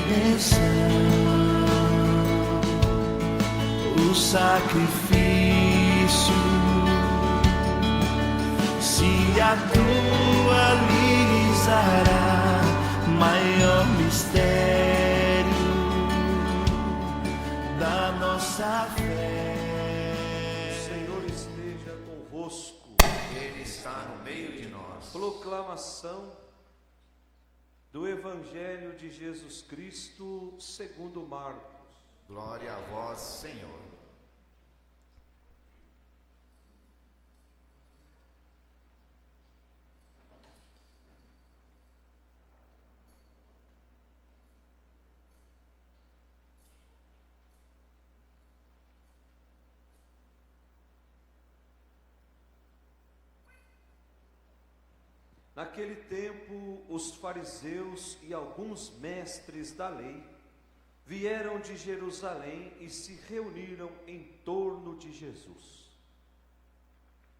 redenção, o sacrifício se atualizará, maior mistério da nossa fé. O Senhor esteja convosco. Ele está no meio de nós. Proclamação do Evangelho de Jesus Cristo segundo Marcos. Glória a vós, Senhor. Naquele tempo, os fariseus e alguns mestres da lei vieram de Jerusalém e se reuniram em torno de Jesus.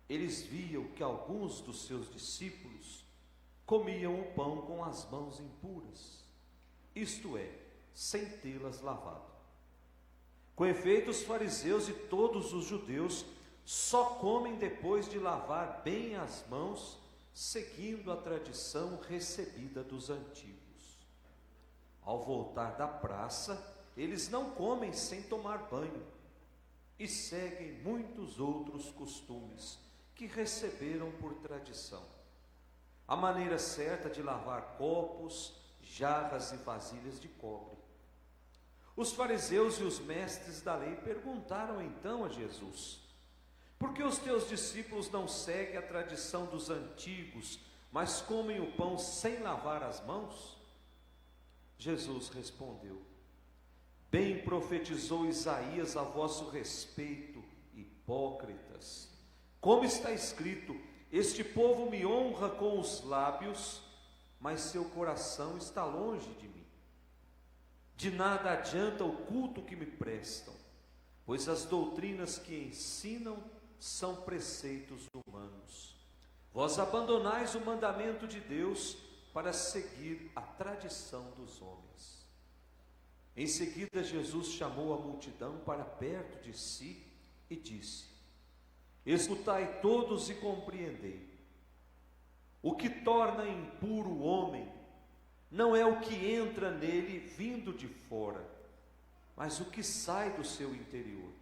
Eles viam que alguns dos seus discípulos comiam o pão com as mãos impuras, isto é, sem tê-las lavado. Com efeito, os fariseus e todos os judeus só comem depois de lavar bem as mãos, seguindo a tradição recebida dos antigos. Ao voltar da praça, eles não comem sem tomar banho e seguem muitos outros costumes que receberam por tradição. A maneira certa de lavar copos, jarras e vasilhas de cobre. Os fariseus e os mestres da lei perguntaram então a Jesus: por que os teus discípulos não seguem a tradição dos antigos, mas comem o pão sem lavar as mãos? Jesus respondeu: bem profetizou Isaías a vosso respeito, hipócritas. Como está escrito: este povo me honra com os lábios, mas seu coração está longe de mim. De nada adianta o culto que me prestam, pois as doutrinas que ensinam são preceitos humanos. Vós abandonais o mandamento de Deus para seguir a tradição dos homens. Em seguida, Jesus chamou a multidão para perto de si e disse: escutai todos e compreendei. O que torna impuro o homem não é o que entra nele vindo de fora, mas o que sai do seu interior.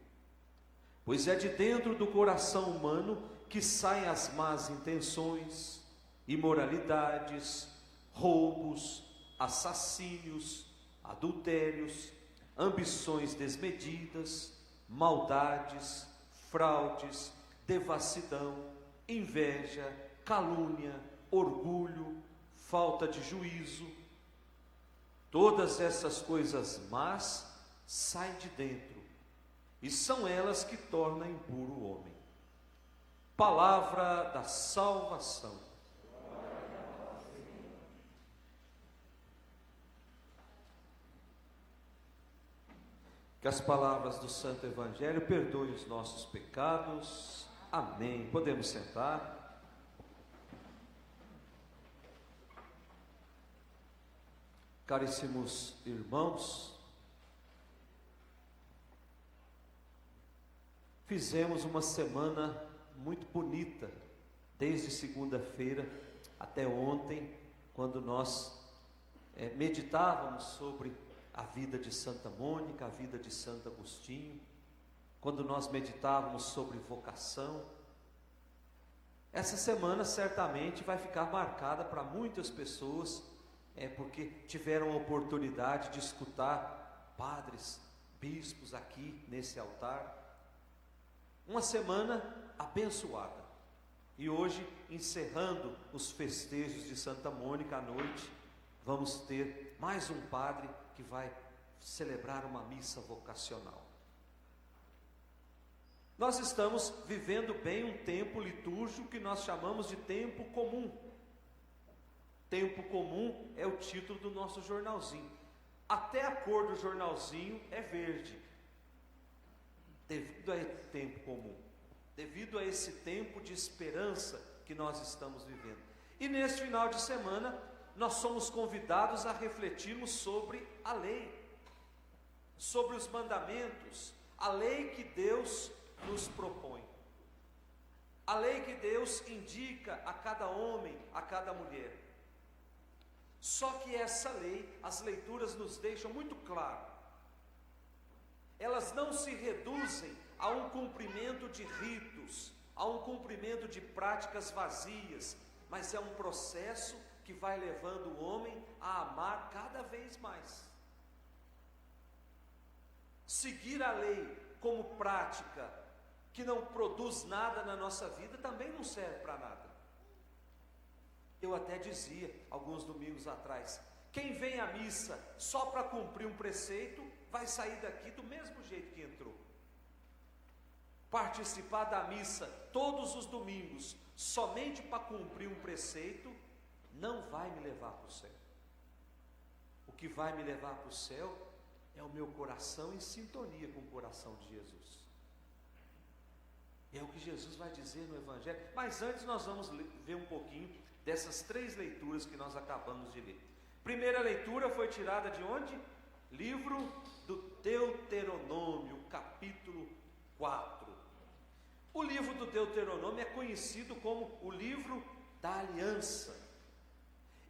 Pois é de dentro do coração humano que saem as más intenções, imoralidades, roubos, assassínios, adultérios, ambições desmedidas, maldades, fraudes, devassidão, inveja, calúnia, orgulho, falta de juízo. Todas essas coisas más saem de dentro, e são elas que tornam impuro o homem. Palavra da salvação. Que as palavras do Santo Evangelho perdoem os nossos pecados. Amém. Podemos sentar. Caríssimos irmãos, fizemos uma semana muito bonita, desde segunda-feira até ontem, quando nós meditávamos sobre a vida de Santa Mônica, a vida de Santo Agostinho, quando nós meditávamos sobre vocação. Essa semana certamente vai ficar marcada para muitas pessoas, porque tiveram a oportunidade de escutar padres, bispos aqui nesse altar. Uma semana abençoada. E hoje, encerrando os festejos de Santa Mônica à noite, vamos ter mais um padre que vai celebrar uma missa vocacional. Nós estamos vivendo bem um tempo litúrgico que nós chamamos de tempo comum. Tempo comum é o título do nosso jornalzinho. Até a cor do jornalzinho é verde, devido a esse tempo comum, devido a esse tempo de esperança que nós estamos vivendo. E neste final de semana nós somos convidados a refletirmos sobre a lei, sobre os mandamentos, a lei que Deus nos propõe, a lei que Deus indica a cada homem, a cada mulher. Só que essa lei, as leituras nos deixam muito claro, elas não se reduzem a um cumprimento de ritos, a um cumprimento de práticas vazias, mas é um processo que vai levando o homem a amar cada vez mais. Seguir a lei como prática que não produz nada na nossa vida também não serve para nada. Eu até dizia, alguns domingos atrás, quem vem à missa só para cumprir um preceito, vai sair daqui do mesmo jeito que entrou. Participar da missa todos os domingos, somente para cumprir um preceito, não vai me levar para o céu. O que vai me levar para o céu é o meu coração em sintonia com o coração de Jesus. É o que Jesus vai dizer no Evangelho. Mas antes nós vamos ver um pouquinho dessas 3 leituras que nós acabamos de ler. Primeira leitura foi tirada de onde? Livro do Deuteronômio, capítulo 4. O livro do Deuteronômio é conhecido como o livro da aliança.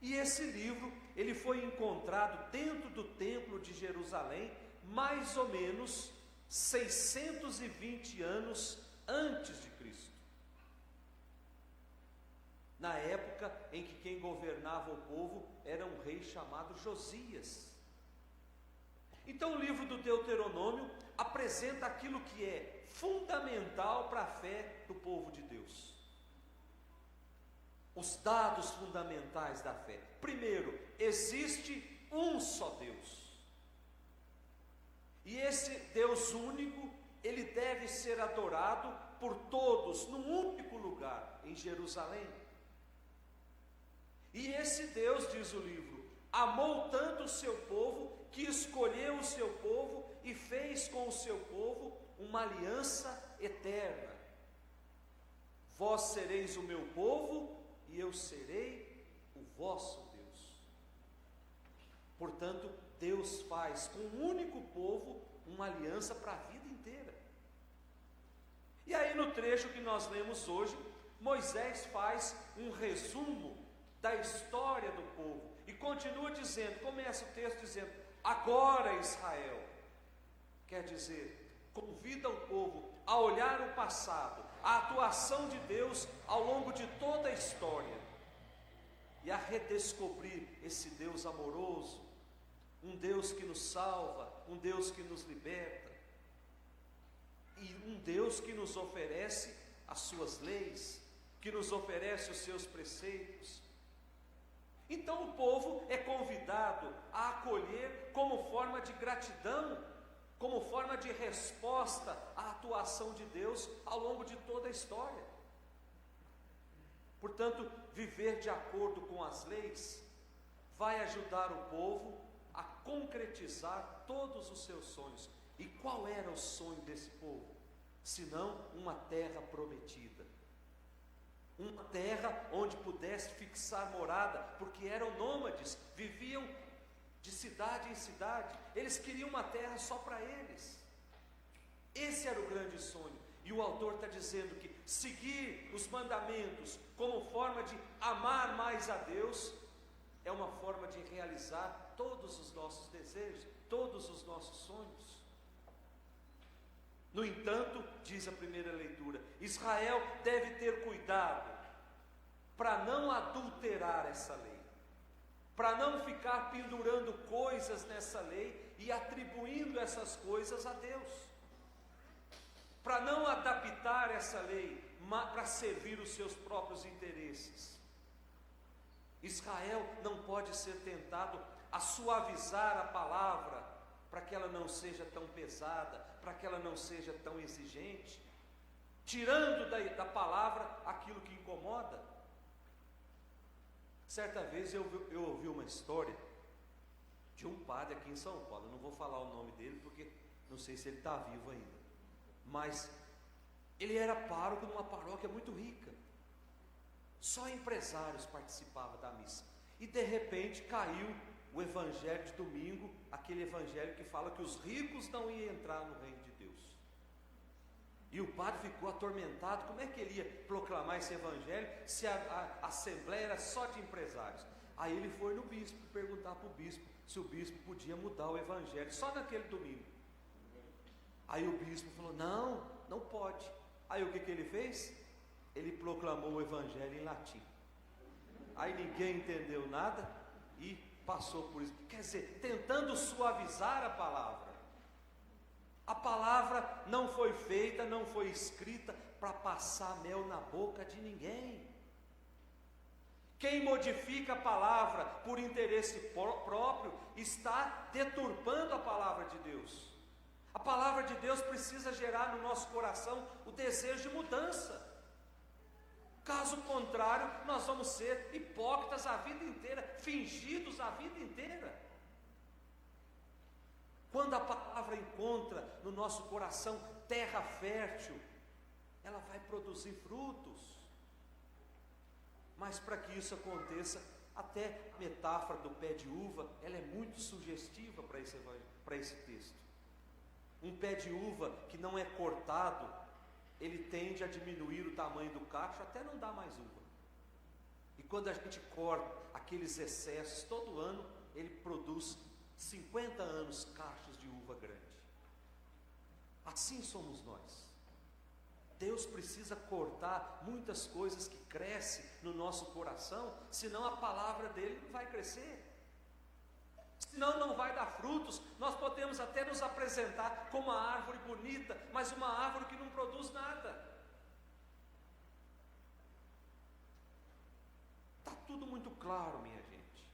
E esse livro, ele foi encontrado dentro do templo de Jerusalém, mais ou menos 620 anos antes de Cristo. Na época em que quem governava o povo era um rei chamado Josias. Então o livro do Deuteronômio apresenta aquilo que é fundamental para a fé do povo de Deus. Os dados fundamentais da fé. Primeiro, existe um só Deus. E esse Deus único, ele deve ser adorado por todos num único lugar, em Jerusalém. E esse Deus, diz o livro, amou tanto o seu povo, que escolheu o seu povo e fez com o seu povo uma aliança eterna. Vós sereis o meu povo e eu serei o vosso Deus. Portanto, Deus faz com um único povo uma aliança para a vida inteira. E aí no trecho que nós lemos hoje, Moisés faz um resumo da história do povo e continua dizendo, começa o texto dizendo, agora Israel, quer dizer, convida o povo a olhar o passado, a atuação de Deus ao longo de toda a história e a redescobrir esse Deus amoroso, um Deus que nos salva, um Deus que nos liberta e um Deus que nos oferece as suas leis, que nos oferece os seus preceitos. Então o povo é convidado a acolher como forma de gratidão, como forma de resposta à atuação de Deus ao longo de toda a história. Portanto, viver de acordo com as leis vai ajudar o povo a concretizar todos os seus sonhos. E qual era o sonho desse povo? Senão uma terra prometida. Uma terra onde pudesse fixar morada, porque eram nômades, viviam de cidade em cidade, eles queriam uma terra só para eles. Esse era o grande sonho, e o autor está dizendo que seguir os mandamentos como forma de amar mais a Deus, é uma forma de realizar todos os nossos desejos, todos os nossos sonhos. No entanto, diz a primeira leitura, Israel deve ter cuidado para não adulterar essa lei, para não ficar pendurando coisas nessa lei e atribuindo essas coisas a Deus, para não adaptar essa lei para servir os seus próprios interesses. Israel não pode ser tentado a suavizar a palavra, para que ela não seja tão pesada, para que ela não seja tão exigente, tirando da palavra aquilo que incomoda. Certa vez eu ouvi uma história de um padre aqui em São Paulo, eu não vou falar o nome dele porque não sei se ele está vivo ainda, mas ele era pároco de uma paróquia muito rica, só empresários participavam da missa, E de repente caiu o evangelho de domingo, aquele evangelho que fala que os ricos não iam entrar no reino de Deus. E o padre ficou atormentado, como é que ele ia proclamar esse evangelho se a assembleia era só de empresários? Aí ele foi no bispo perguntar para o bispo se o bispo podia mudar o evangelho só naquele domingo. Aí o bispo falou: não pode. Aí o que ele fez? Ele proclamou o evangelho em latim. Aí ninguém entendeu nada e passou por isso. Quer dizer, tentando suavizar a palavra. A palavra não foi feita, não foi escrita para passar mel na boca de ninguém. Quem modifica a palavra por interesse próprio está deturpando a palavra de Deus. A palavra de Deus precisa gerar no nosso coração o desejo de mudança. Caso contrário, nós vamos ser hipócritas a vida inteira, fingidos a vida inteira. Quando a palavra encontra no nosso coração terra fértil, ela vai produzir frutos. Mas para que isso aconteça, até a metáfora do pé de uva, ela é muito sugestiva para esse texto. Um pé de uva que não é cortado, ele tende a diminuir o tamanho do cacho até não dar mais uva. E quando a gente corta aqueles excessos, todo ano ele produz 50 anos cachos de uva grande. Assim somos nós. Deus precisa cortar muitas coisas que crescem no nosso coração, senão a palavra dele não vai crescer. Senão não vai dar frutos. Nós podemos até nos apresentar como uma árvore bonita, mas uma árvore que não produz nada. Está tudo muito claro, minha gente.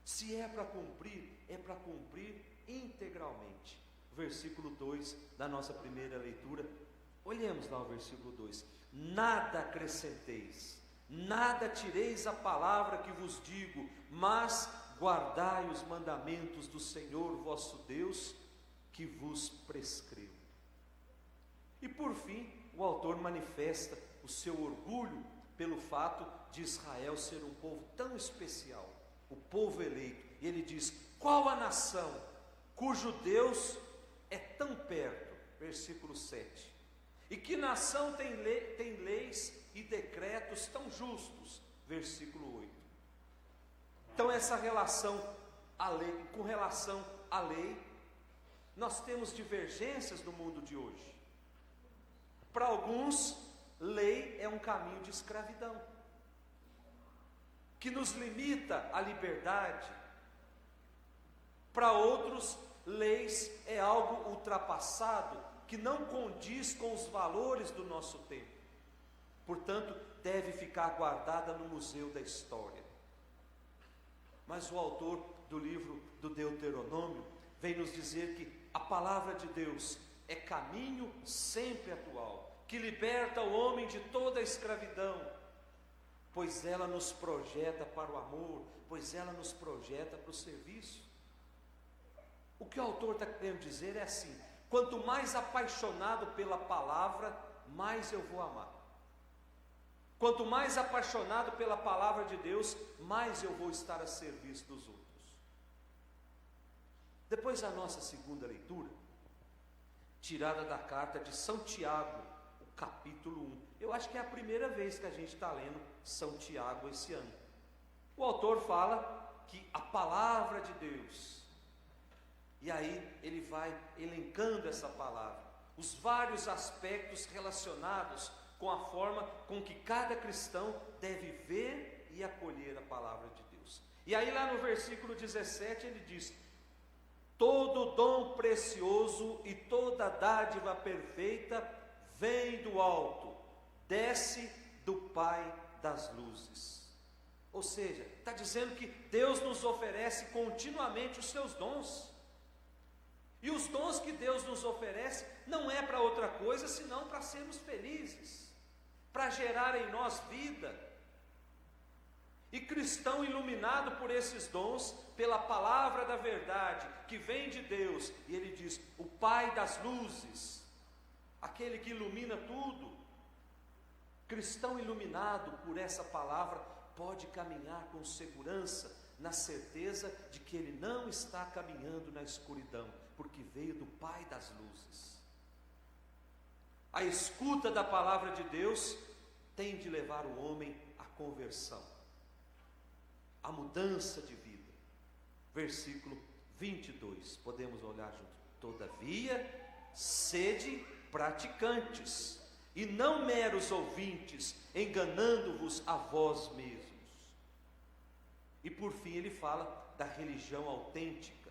Se é para cumprir integralmente. Versículo 2 da nossa primeira leitura. Olhemos lá o versículo 2: nada acrescenteis, nada tireis a palavra que vos digo, mas guardai os mandamentos do Senhor vosso Deus, que vos prescreveu. E por fim, o autor manifesta o seu orgulho pelo fato de Israel ser um povo tão especial, o povo eleito. E ele diz: qual a nação cujo Deus é tão perto? Versículo 7. E que nação tem leis e decretos tão justos? Versículo 8. Então essa relação com relação à lei, nós temos divergências no mundo de hoje. Para alguns, lei é um caminho de escravidão, que nos limita a liberdade. Para outros, leis é algo ultrapassado, que não condiz com os valores do nosso tempo. Portanto, deve ficar guardada no museu da história. Mas o autor do livro do Deuteronômio vem nos dizer que a palavra de Deus é caminho sempre atual, que liberta o homem de toda a escravidão, pois ela nos projeta para o amor, pois ela nos projeta para o serviço. O que o autor está querendo dizer é assim: quanto mais apaixonado pela palavra, mais eu vou amar. Quanto mais apaixonado pela palavra de Deus, mais eu vou estar a serviço dos outros. Depois da nossa segunda leitura, tirada da carta de São Tiago, o capítulo 1. Eu acho que é a primeira vez que a gente está lendo São Tiago esse ano. O autor fala que a palavra de Deus, e aí ele vai elencando essa palavra, os vários aspectos relacionados com a forma com que cada cristão deve ver e acolher a palavra de Deus. E aí lá no versículo 17 ele diz: todo dom precioso e toda dádiva perfeita vem do alto, desce do Pai das luzes. Ou seja, está dizendo que Deus nos oferece continuamente os seus dons. E os dons que Deus nos oferece não é para outra coisa senão para sermos felizes, para gerar em nós vida. E cristão iluminado por esses dons, pela palavra da verdade que vem de Deus, e ele diz: o Pai das luzes, aquele que ilumina tudo. Cristão iluminado por essa palavra pode caminhar com segurança na certeza de que ele não está caminhando na escuridão, porque veio do Pai das luzes. A escuta da palavra de Deus tem de levar o homem à conversão, à mudança de vida. Versículo 22, podemos olhar junto. Todavia, sede praticantes, e não meros ouvintes, enganando-vos a vós mesmos. E por fim ele fala da religião autêntica,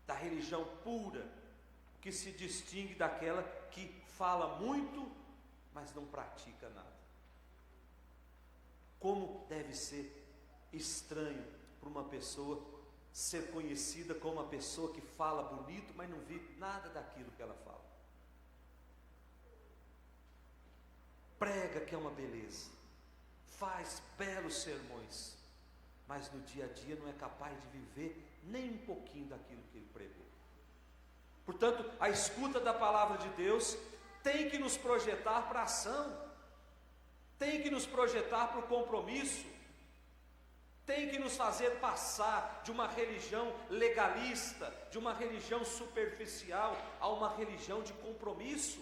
da religião pura, que se distingue daquela que fala muito, mas não pratica nada. Como deve ser estranho para uma pessoa ser conhecida como uma pessoa que fala bonito, mas não vive nada daquilo que ela fala. Prega que é uma beleza, faz belos sermões, mas no dia a dia não é capaz de viver nem um pouquinho daquilo que ele pregou. Portanto, a escuta da palavra de Deus tem que nos projetar para a ação, tem que nos projetar para o compromisso, tem que nos fazer passar de uma religião legalista, de uma religião superficial, a uma religião de compromisso.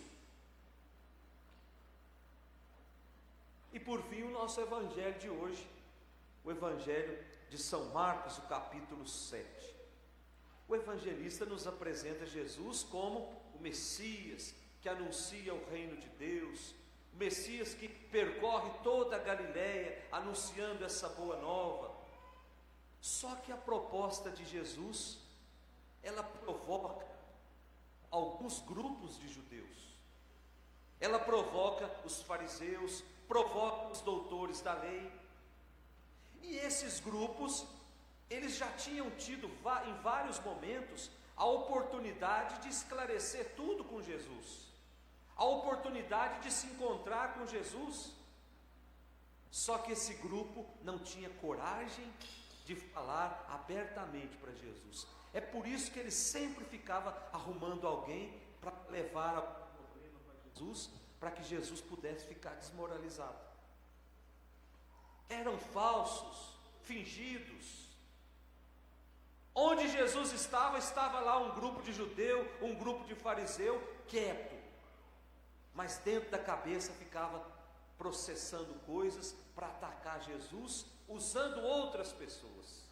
E por fim, o nosso evangelho de hoje, o evangelho de São Marcos, o capítulo 7. O evangelista nos apresenta Jesus como o Messias, que anuncia o reino de Deus, o Messias que percorre toda a Galileia, anunciando essa boa nova. Só que a proposta de Jesus, ela provoca alguns grupos de judeus. Ela provoca os fariseus, provoca os doutores da lei. E esses grupos, eles já tinham tido em vários momentos a oportunidade de esclarecer tudo com Jesus, a oportunidade de se encontrar com Jesus. Só que esse grupo não tinha coragem de falar abertamente para Jesus. É por isso que ele sempre ficava arrumando alguém para levar o problema para Jesus, para que Jesus pudesse ficar desmoralizado. Eram falsos, fingidos. Onde Jesus estava lá um grupo de judeu, um grupo de fariseu, quieto, mas dentro da cabeça ficava processando coisas para atacar Jesus, usando outras pessoas.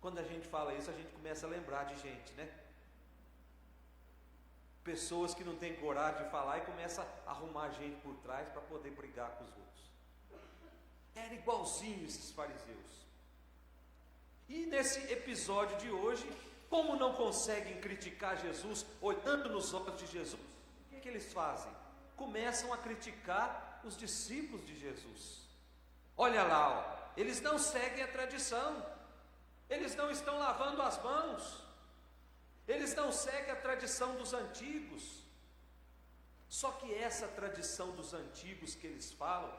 Quando a gente fala isso, a gente começa a lembrar de gente, né? Pessoas que não têm coragem de falar e começam a arrumar gente por trás para poder brigar com os outros. Era igualzinho esses fariseus. E nesse episódio de hoje, como não conseguem criticar Jesus, olhando nos olhos de Jesus, o que eles fazem? Começam a criticar os discípulos de Jesus. Olha lá, ó, eles não seguem a tradição, eles não estão lavando as mãos, eles não seguem a tradição dos antigos. Só que essa tradição dos antigos que eles falam,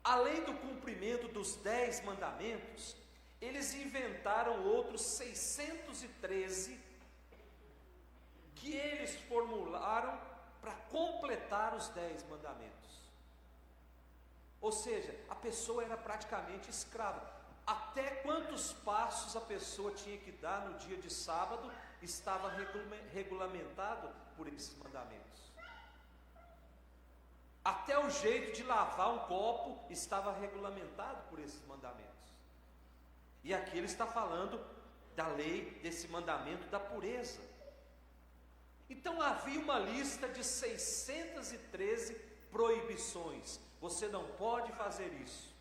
além do cumprimento dos 10 mandamentos, eles inventaram outros 613 que eles formularam para completar os 10 mandamentos. Ou seja, a pessoa era praticamente escrava. Até quantos passos a pessoa tinha que dar no dia de sábado estava regulamentado por esses mandamentos. Até o jeito de lavar um copo estava regulamentado por esses mandamentos. E aqui ele está falando da lei, desse mandamento da pureza. Então havia uma lista de 613 proibições. Você não pode fazer isso.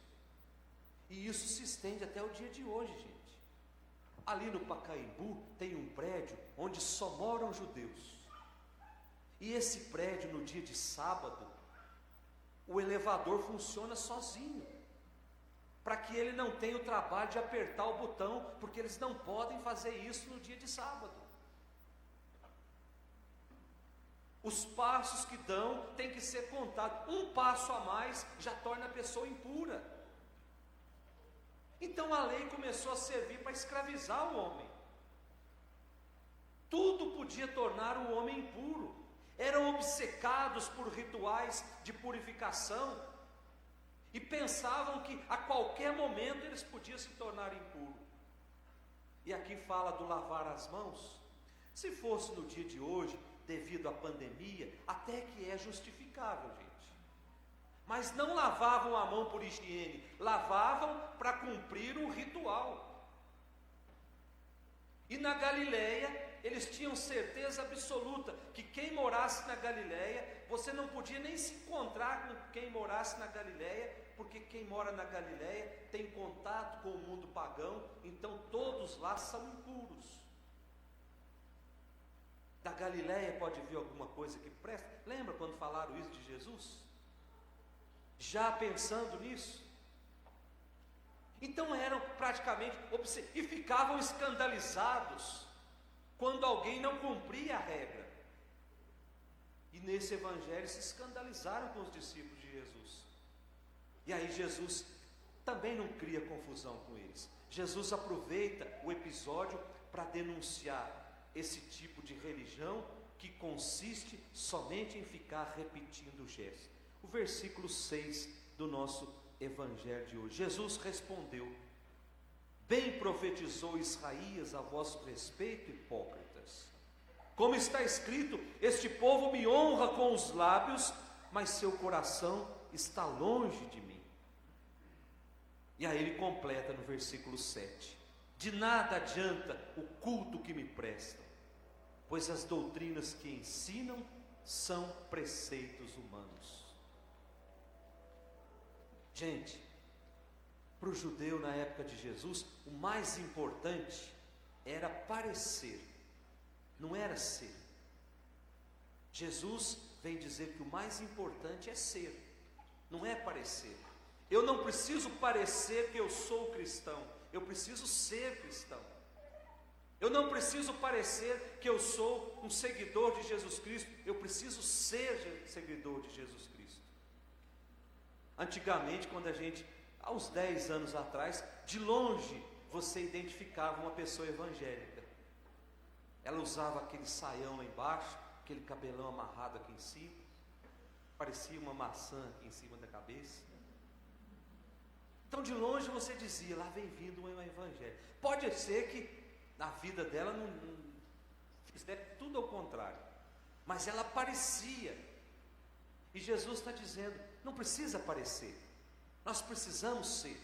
E isso se estende até o dia de hoje, gente. Ali no Pacaembu tem um prédio onde só moram judeus. E esse prédio, no dia de sábado, o elevador funciona sozinho, para que ele não tenha o trabalho de apertar o botão, porque eles não podem fazer isso no dia de sábado. Os passos que dão tem que ser contados. Um passo a mais já torna a pessoa impura. Então a lei começou a servir para escravizar o homem. Tudo podia tornar o homem impuro. Eram obcecados por rituais de purificação e pensavam que a qualquer momento eles podiam se tornar impuros. E aqui fala do lavar as mãos. Se fosse no dia de hoje, devido à pandemia, até que é justificável, gente. Mas não lavavam a mão por higiene, lavavam para cumprir um ritual. E na Galileia, eles tinham certeza absoluta que quem morasse na Galileia, você não podia nem se encontrar com quem morasse na Galileia, porque quem mora na Galileia tem contato com o mundo pagão, então todos lá são impuros. Da Galileia pode vir alguma coisa que presta. Lembra quando falaram isso de Jesus? Já pensando nisso? Então eram praticamente e ficavam escandalizados quando alguém não cumpria a regra. E nesse evangelho se escandalizaram com os discípulos de Jesus. E aí Jesus também não cria confusão com eles. Jesus aproveita o episódio para denunciar esse tipo de religião que consiste somente em ficar repetindo o gesto. O versículo 6 do nosso evangelho de hoje. Jesus respondeu: bem profetizou Isaías a vosso respeito, hipócritas. Como está escrito: este povo me honra com os lábios, mas seu coração está longe de mim. E aí ele completa no versículo 7: de nada adianta o culto que me prestam, pois as doutrinas que ensinam são preceitos humanos. Gente, para o judeu na época de Jesus, o mais importante era parecer, não era ser. Jesus vem dizer que o mais importante é ser, não é parecer. Eu não preciso parecer que eu sou cristão, eu preciso ser cristão. Eu não preciso parecer que eu sou um seguidor de Jesus Cristo, eu preciso ser seguidor de Jesus Cristo. Antigamente, quando há uns 10 anos atrás, de longe você identificava uma pessoa evangélica. Ela usava aquele saião lá embaixo, aquele cabelão amarrado aqui em cima, parecia uma maçã aqui em cima da cabeça. Então de longe você dizia: lá vem vindo uma evangélica. Pode ser que na vida dela não fizesse tudo ao contrário, mas ela parecia. E Jesus está dizendo: não precisa parecer, nós precisamos ser.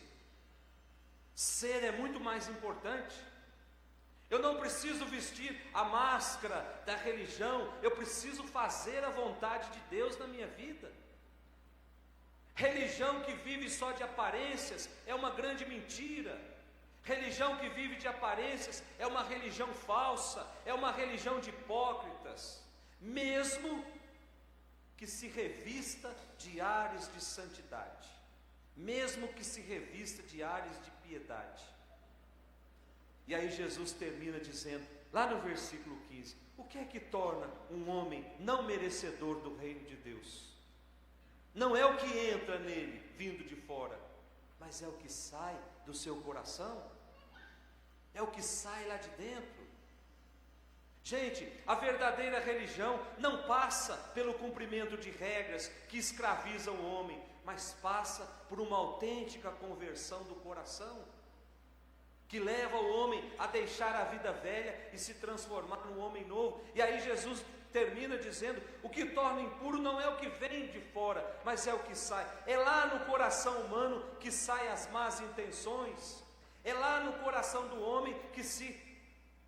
Ser é muito mais importante. Eu não preciso vestir a máscara da religião, eu preciso fazer a vontade de Deus na minha vida. Religião que vive só de aparências é uma grande mentira. Religião que vive de aparências é uma religião falsa, é uma religião de hipócritas, mesmo que se revista de ares de santidade, mesmo que se revista de ares de piedade. E aí Jesus termina dizendo, lá no versículo 15, o que é que torna um homem não merecedor do reino de Deus? Não é o que entra nele, vindo de fora, mas é o que sai do seu coração, é o que sai lá de dentro. Gente, a verdadeira religião não passa pelo cumprimento de regras que escravizam o homem, mas passa por uma autêntica conversão do coração, que leva o homem a deixar a vida velha e se transformar num homem novo. E aí Jesus termina dizendo, o que torna impuro não é o que vem de fora, mas é o que sai. É lá no coração humano que saem as más intenções, é lá no coração do homem que se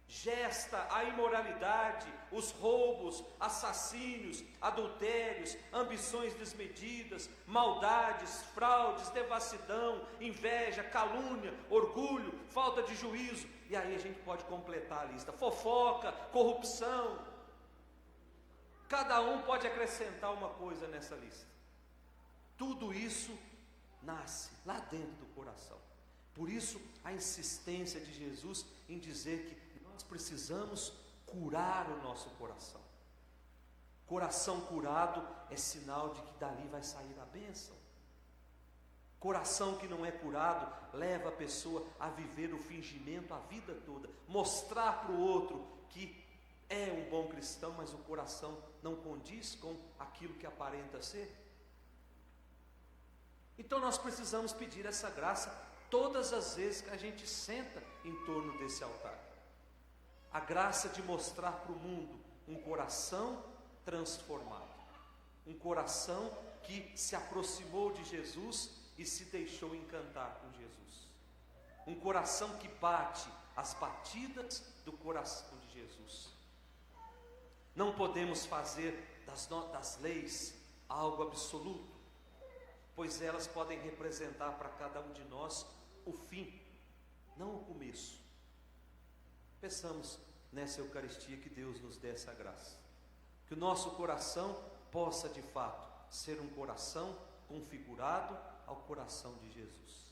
gesta a imoralidade, os roubos, assassínios, adultérios, ambições desmedidas, maldades, fraudes, devassidão, inveja, calúnia, orgulho, falta de juízo. E aí a gente pode completar a lista: fofoca, corrupção. Cada um pode acrescentar uma coisa nessa lista. Tudo isso nasce lá dentro do coração. Por isso a insistência de Jesus em dizer que nós precisamos curar o nosso coração. Coração curado é sinal de que dali vai sair a bênção. Coração que não é curado leva a pessoa a viver o fingimento a vida toda, mostrar para o outro que é um bom cristão, mas o coração não condiz com aquilo que aparenta ser. Então nós precisamos pedir essa graça todas as vezes que a gente senta em torno desse altar. A graça de mostrar para o mundo um coração transformado, um coração que se aproximou de Jesus e se deixou encantar com Jesus, um coração que bate as batidas do coração de Jesus. Não podemos fazer das leis algo absoluto, pois elas podem representar para cada um de nós o fim, não o começo. Peçamos nessa Eucaristia que Deus nos dê essa graça, que o nosso coração possa de fato ser um coração configurado ao coração de Jesus.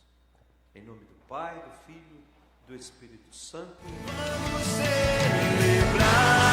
Em nome do Pai, do Filho, do Espírito Santo. Vamos celebrar.